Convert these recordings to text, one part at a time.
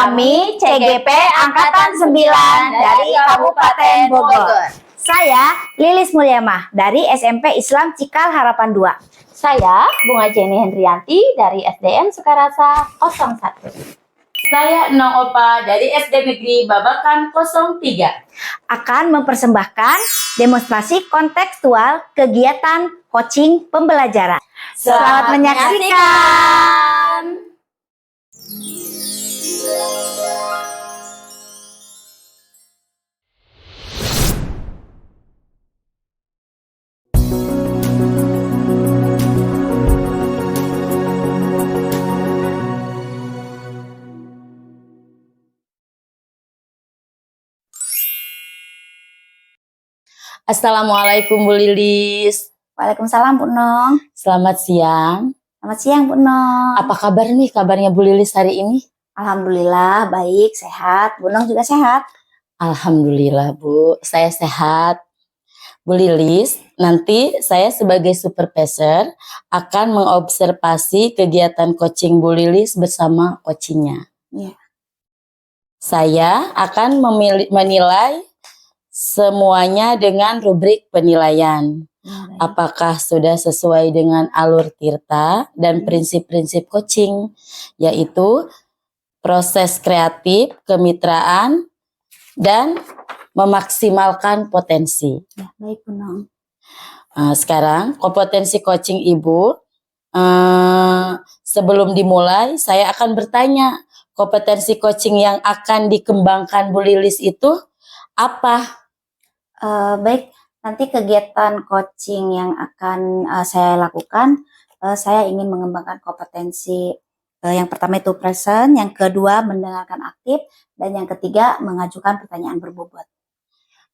Kami CGP Angkatan 9 dari Kabupaten Bogor. Saya Lilis Mulyamah dari SMP Islam Cikal Harapan 2. Saya Bunga Jenny Hendrianti dari SDN Sukarasa 01. Saya Nong Opa dari SD Negeri Babakan 03. Akan mempersembahkan demonstrasi kontekstual kegiatan coaching pembelajaran. Selamat menyaksikan. Assalamualaikum Bu Lilis. Waalaikumsalam Bu Nong. Selamat siang. Selamat siang Bu Nong. Apa kabar nih kabarnya Bu Lilis hari ini? Alhamdulillah baik, sehat. Bu Nong juga sehat? Alhamdulillah Bu, saya sehat. Bu Lilis, nanti saya sebagai supervisor akan mengobservasi kegiatan coaching Bu Lilis bersama coachingnya. Iya. Saya akan menilai semuanya dengan rubrik penilaian. Apakah sudah sesuai dengan alur Tirta dan prinsip-prinsip coaching, yaitu proses kreatif, kemitraan, dan memaksimalkan potensi. Ya, baik Bu Nong. Sekarang kompetensi coaching Ibu. Sebelum dimulai, saya akan bertanya, kompetensi coaching yang akan dikembangkan Bu Lilis itu apa? Baik, nanti kegiatan coaching yang akan saya lakukan, saya ingin mengembangkan kompetensi yang pertama itu present, yang kedua mendengarkan aktif, dan yang ketiga mengajukan pertanyaan berbobot.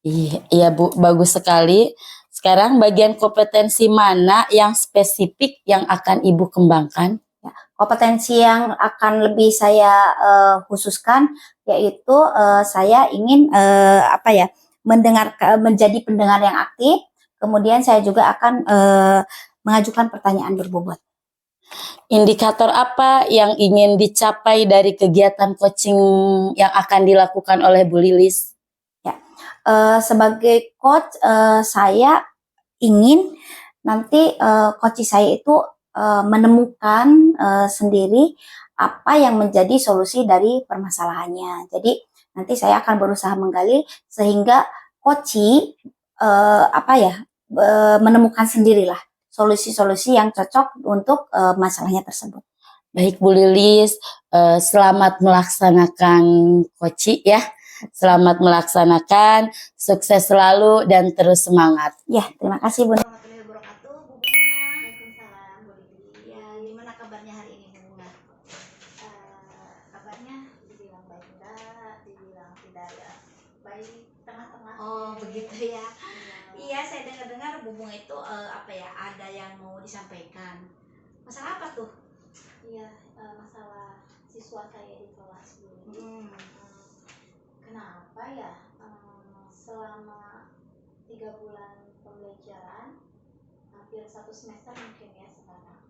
Iya Bu, bagus sekali. Sekarang bagian kompetensi mana yang spesifik yang akan Ibu kembangkan? Ya, kompetensi yang akan lebih saya khususkan yaitu saya ingin menjadi pendengar yang aktif. Kemudian saya juga akan mengajukan pertanyaan berbobot. Indikator apa yang ingin dicapai dari kegiatan coaching yang akan dilakukan oleh Bu Lilis? Ya, sebagai coach saya ingin nanti coach saya itu menemukan sendiri apa yang menjadi solusi dari permasalahannya. Jadi nanti saya akan berusaha menggali sehingga coach menemukan sendirilah solusi-solusi yang cocok untuk masalahnya tersebut. Baik Bu Lilis, selamat melaksanakan coaching ya. Selamat melaksanakan, sukses selalu dan terus semangat. Ya, terima kasih Bu. Warahmatullahi wabarakatuh, Bu Bunga. Waalaikumsalam, Bu Lili. Ya, gimana kabarnya hari ini, Bu Bunga? Kabarnya dibilang baik enggak, dibilang tidak ya baik, tengah-tengah. Oh, begitu ya. Iya, saya dengar-dengar Bu Bunga itu ada yang mau disampaikan. Masalah apa tuh? Iya, masalah siswa saya di kelas Bu. Kenapa ya? Selama 3 bulan pembelajaran, hampir 1 semester mungkin ya sekarang,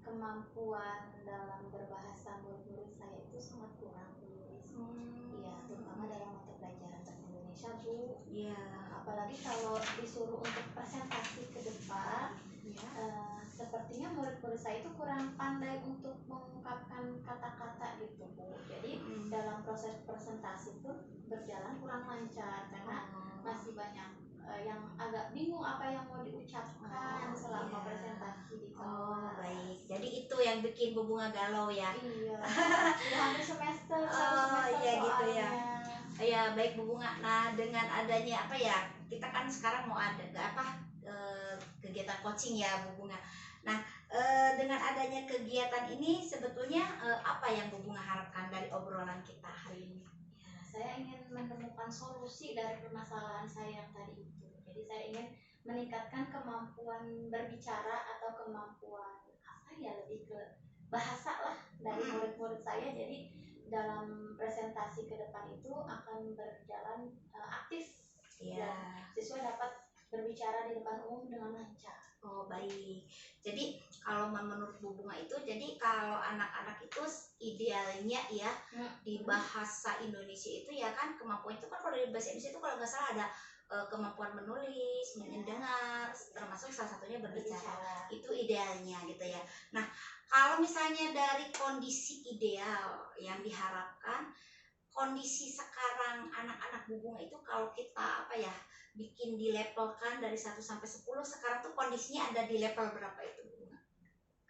kemampuan dalam berbahasa murid-murid saya itu sangat kurang, Bu. Iya, terutama dalam mata pelajaran bahasa Indonesia, Bu. Iya. Apalagi kalau disuruh untuk presentasi ke depan, sepertinya murid-murid saya itu kurang pandai untuk mengungkapkan kata-kata gitu, Bu. Jadi dalam proses presentasi pun berjalan kurang lancar karena masih banyak yang agak bingung apa yang mau diucapkan selama presentasi di kelas. Oh, baik. Jadi itu yang bikin Bu Bunga galau ya? Iya. Sudah hampir semester, iya gitu ya. Ya, baik Bu Bunga. Nah, dengan adanya kita kan sekarang mau ada kegiatan coaching ya Bu Bunga. Nah, dengan adanya kegiatan ini sebetulnya apa yang Bu Bunga harapkan dari obrolan kita hari ini? Saya ingin menemukan solusi dari permasalahan saya yang tadi itu. Jadi saya ingin meningkatkan kemampuan berbicara atau kemampuan lebih ke bahasa lah dari murid-murid saya. Jadi dalam presentasi ke depan itu akan berjalan aktif. Ya, siswa dapat berbicara di depan umum dengan lancar. Oh baik. Jadi kalau menurut Bu Bunga itu, jadi kalau anak-anak itu idealnya ya di bahasa Indonesia itu ya kan kemampuan itu kan, kalau dari bahasa Indonesia itu kalau nggak salah ada kemampuan menulis, mendengar, termasuk salah satunya berbicara. Itu idealnya gitu ya. Nah kalau misalnya dari kondisi ideal yang diharapkan, kondisi sekarang anak-anak Bu Bunga itu kalau kita apa ya bikin dilevelkan dari 1 sampai 10, sekarang tuh kondisinya ada di level berapa itu Bu Bunga?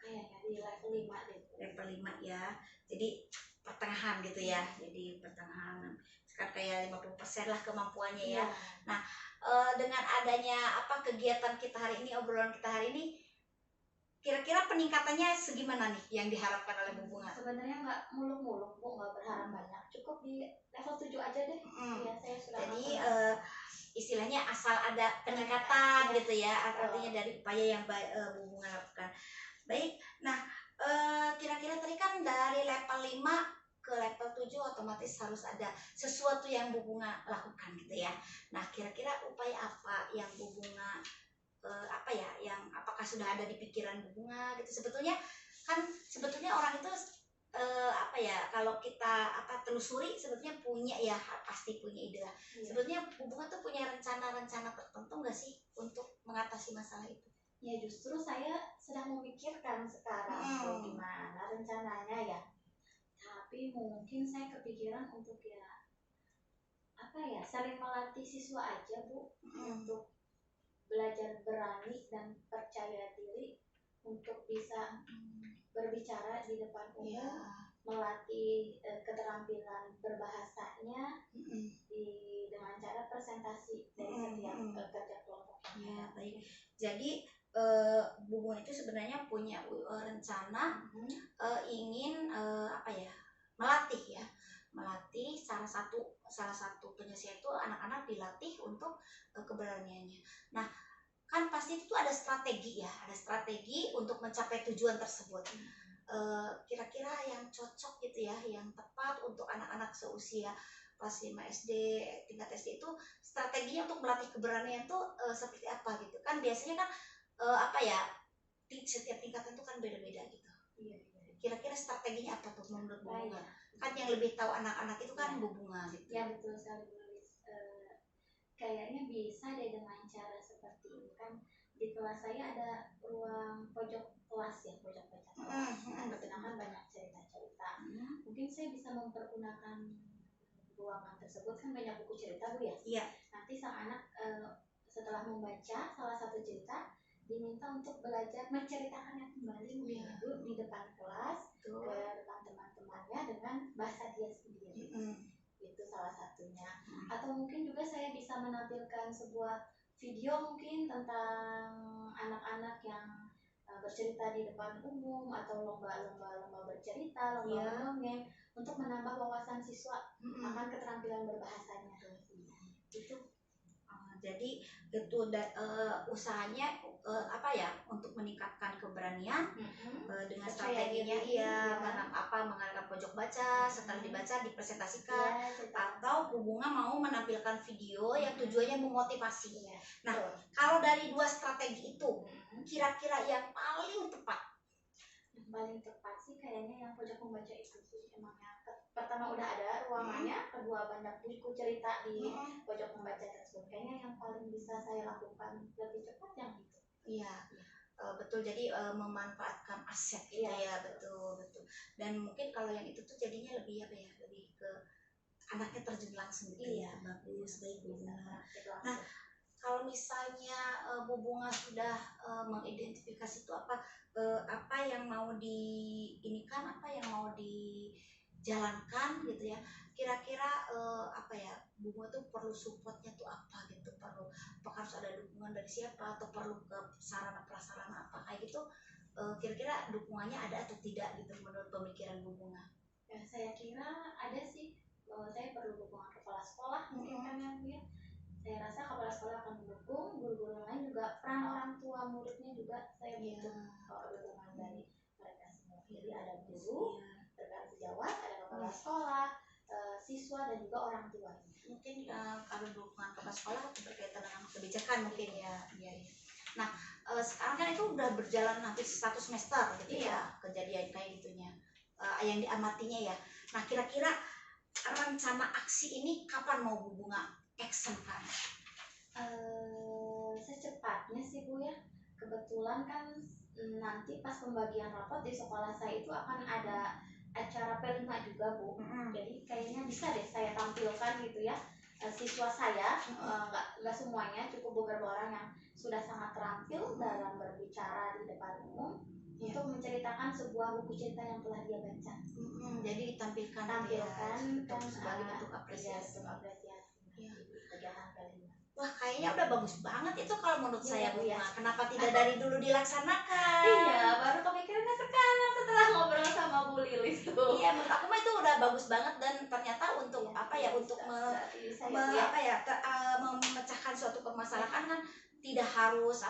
Kayaknya di level 5 deh. Level 5 ya. Jadi pertengahan gitu ya. Jadi pertengahan. Sekarang kayak 50% lah kemampuannya ya. Nah, dengan adanya apa kegiatan kita hari ini, obrolan kita hari ini, kira-kira peningkatannya segimana nih yang diharapkan oleh Bu Bunga? Sebenarnya nggak muluk-muluk Bu, nggak berharap banyak, cukup di level 7 aja deh. Iya, saya sudah Jadi makan. istilahnya asal ada peningkatan gitu ya, artinya dari upaya yang Bu Bunga lakukan. Baik, nah kira-kira tadi kan dari level 5 ke level 7 otomatis harus ada sesuatu yang Bu Bunga lakukan gitu ya. Nah kira-kira upaya apa yang Bu Bunga apa ya, yang apakah sudah ada di pikiran Bu Bunga gitu? Sebetulnya orang itu apa ya, kalau kita apa telusuri sebetulnya punya ya, pasti punya ide lah. Sebetulnya Bu Bunga tuh punya rencana-rencana tertentu nggak sih untuk mengatasi masalah itu? Ya justru saya sedang memikirkan sekarang tuh gimana rencananya ya. Tapi mungkin saya kepikiran untuk ya apa ya, saling melatih siswa aja Bu, untuk belajar berani dan percaya diri untuk bisa berbicara di depan umum, melatih keterampilan berbahasanya dengan cara presentasi dari setiap kerja kelompok. Ya baik. Jadi Bu Bunga itu sebenarnya punya rencana ingin apa ya, melatih salah satu penyelesaian itu anak-anak dilatih untuk keberaniannya. Nah kan pasti itu ada strategi ya, ada strategi untuk mencapai tujuan tersebut. Kira-kira yang cocok gitu ya, yang tepat untuk anak-anak seusia kelas 5 SD, tingkat SD itu strateginya untuk melatih keberanian tuh seperti apa gitu kan? Biasanya kan apa ya, setiap tingkatan itu kan beda-beda gitu. Kira-kira strateginya apa tuh menurut Bu Bunga? Kan yang lebih tahu anak-anak itu kan Bu Bunga gitu. Ya betul sekali Bu Lilis. Kayaknya bisa deh dengan cara seperti ini kan. Di kelas saya ada ruang pojok kelas ya, pojok baca kelas. Sedangkan banyak cerita-cerita. Mungkin saya bisa mempergunakan ruangan tersebut, kan banyak buku cerita Bu ya. Iya. Nanti sang anak setelah membaca salah satu cerita diminta untuk belajar menceritakannya kembali mungkin Bu di depan kelas, ke depan teman-temannya dengan bahasa dia sendiri. Itu salah satunya. Atau mungkin juga saya bisa menampilkan sebuah video mungkin tentang anak-anak yang bercerita di depan umum, atau lomba-lomba bercerita, lomba mendongeng, untuk menambah wawasan siswa akan keterampilan berbahasanya. Itu jadi itu usahanya apa ya, untuk meningkatkan keberanian dengan strateginya ya, mengadakan pojok baca, setelah dibaca dipresentasikan, atau Bu Bunga mau menampilkan video yang tujuannya memotivasi. Nah kalau dari dua strategi itu kira-kira yang paling tepat? Yang paling tepat sih kayaknya yang pojok membaca itu sih. Emangnya pertama udah ada ruangannya, kedua banyak buku cerita di pojok membaca tersebut. Kayaknya yang paling bisa saya lakukan lebih cepat yang itu. Iya, betul. Jadi memanfaatkan aset gitu ya, betul. Dan mungkin kalau yang itu tuh jadinya lebih apa ya, lebih ke anaknya terjun langsung gitu ya. Bagus, baik Bu Bunga. Nah kalau misalnya Bu Bunga sudah mengidentifikasi itu apa yang mau diinikan, apa yang mau dijalankan gitu ya, kira-kira apa ya, Bu Bunga tuh perlu supportnya tuh apa gitu, apakah harus ada dukungan dari siapa, atau perlu ke sarana prasarana apa kayak gitu, kira-kira dukungannya ada atau tidak gitu menurut pemikiran Bu Bunga? Ya, saya kira ada sih. Saya perlu dukungan kepala sekolah mungkin kan ya Bu ya. Saya rasa kepala sekolah akan mendukung, guru-guru lain juga, peran orang tua muridnya juga saya butuh dukungan dari mereka semua. Jadi ada guru, bertanggung jawab, ada kepala sekolah, siswa, dan juga orang tua. mungkin kalau dukungan kepala sekolah berkaitan dengan kebijakan mungkin ya. Nah, sekarang kan itu udah berjalan hampir 1 semester gitu ya kejadian kayak gitunya, yang diamatinya ya. Nah, kira-kira rencana aksi ini kapan mau Bu Bunga action kan? Secepatnya sih Bu ya. Kebetulan kan nanti pas pembagian rapot di sekolah saya itu akan ada acara P5 juga Bu. Jadi kayaknya bisa deh saya tampilkan gitu ya, siswa saya, nggak semuanya, cukup beberapa orang yang sudah sangat terampil dalam berbicara di depan umum untuk menceritakan sebuah buku cerita yang telah dia baca. Jadi ditampilkan sebagai bentuk apresiasi. Di kegiatan P5. Wah, kayaknya udah bagus banget itu kalau menurut saya Bu Bunga. Kenapa tidak dari dulu dilaksanakan? Iya, baru kepikirannya sekarang setelah ngobrol sama Bu Lilis tuh. Iya, menurut aku mah itu udah bagus banget dan ternyata untuk untuk memecahkan suatu permasalahan kan tidak harus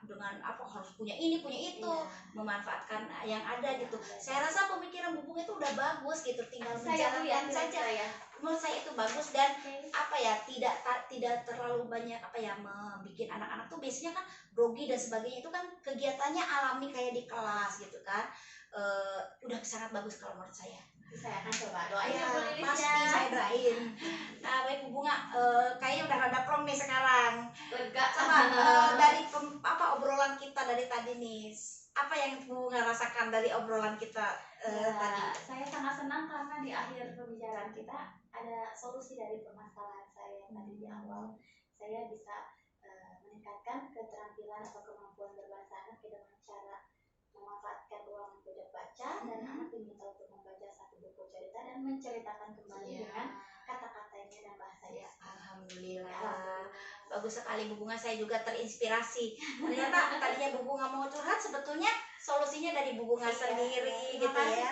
dengan harus punya ini punya itu, memanfaatkan yang ada gitu. Saya rasa pemikiran Bu Bunga itu udah bagus gitu, tinggal menjalankan saja. Menurut saya itu bagus dan tidak terlalu banyak membuat anak-anak tuh biasanya kan grogi dan sebagainya, itu kan kegiatannya alami kayak di kelas gitu kan. Udah sangat bagus kalau menurut saya. Saya akan coba doain Ya, Bu Lilis pasti ya. saya doain. Nah, baik Bu Bunga, kayaknya udah rada plong nih sekarang. Lega Coba dari obrolan kita dari tadi nih, apa yang Bu Bunga rasakan dari obrolan kita tadi? Saya sangat senang karena di akhir pembicaraan kita ada solusi dari permasalahan saya yang tadi di awal. Saya bisa meningkatkan keterampilan atau kemampuan berbahasa anak dengan cara memanfaatkan ruangan pojok baca, dan anak diminta untuk membaca satu buku cerita dan menceritakan kembali dengan kata-katanya dan bahasanya. Alhamdulillah. Bagus sekali Bu Bunga, saya juga terinspirasi. Ternyata tadinya Bu Bunga mau curhat, sebetulnya solusinya dari Bu Bunga sendiri gitu ya.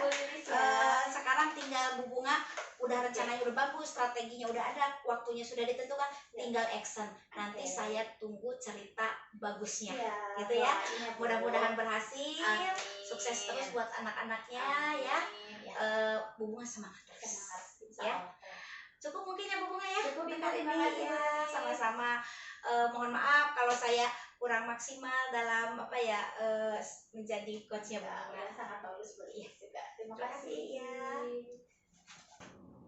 Sekarang tinggal Bu Bunga udah rencananya udah bagus, strateginya udah ada, waktunya sudah ditentukan, tinggal action. Nanti saya tunggu cerita bagusnya gitu ya. Mudah-mudahan berhasil. Amin. Sukses terus buat anak-anaknya ya. Bu Bunga semangat terus. Ya. Cukup mungkin ya Bu Bunga ya. Cukup, terima kasih ya. Sama-sama. Mohon maaf kalau saya kurang maksimal dalam menjadi coachnya Bu Bunga. Sangat bagus Bu Lilis juga. Terima Terima kasih ya.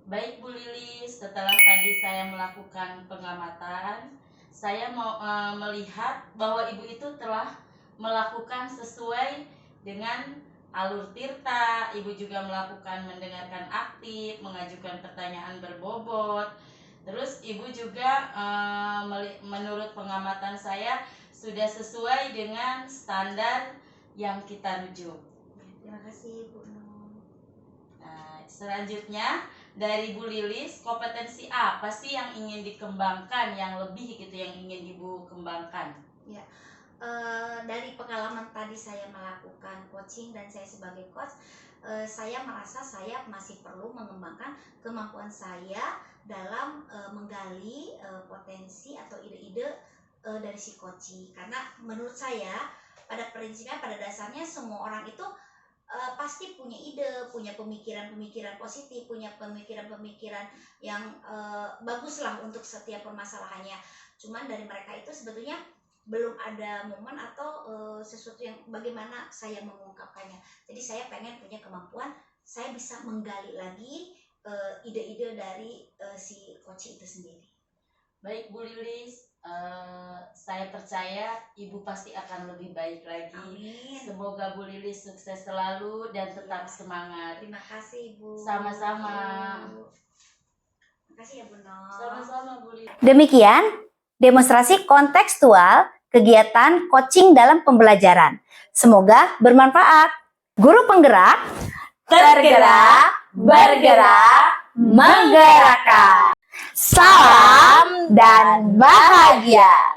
Baik Bu Lilis, setelah tadi saya melakukan pengamatan, saya mau melihat bahwa Ibu itu telah melakukan sesuai dengan alur Tirta. Ibu juga melakukan mendengarkan aktif, mengajukan pertanyaan berbobot. Terus Ibu juga menurut pengamatan saya sudah sesuai dengan standar yang kita rujuk. Terima kasih Bu Nur. Nah, selanjutnya dari Bu Lilis, kompetensi apa sih yang ingin dikembangkan, yang lebih gitu yang ingin Ibu kembangkan? Dari pengalaman tadi saya melakukan coaching dan saya sebagai coach, saya merasa saya masih perlu mengembangkan kemampuan saya dalam menggali potensi atau ide-ide dari si coaching. Karena menurut saya pada prinsipnya, pada dasarnya semua orang itu pasti punya ide, punya pemikiran-pemikiran positif, punya pemikiran-pemikiran yang bagus lah untuk setiap permasalahannya. Cuman dari mereka itu sebetulnya belum ada momen atau sesuatu yang bagaimana saya mengungkapkannya. Jadi saya pengen punya kemampuan, saya bisa menggali lagi ide-ide dari si coach itu sendiri. Baik Bu Lilis, saya percaya Ibu pasti akan lebih baik lagi. Amin. Semoga Bu Lilis sukses selalu dan tetap semangat. Terima kasih Bu. Sama-sama. Terima kasih ya Bu Nur. Sama-sama Bu Lilis. Demikian demonstrasi kontekstual kegiatan coaching dalam pembelajaran. Semoga bermanfaat. Guru penggerak, tergerak, bergerak, menggerakkan. Salam dan bahagia.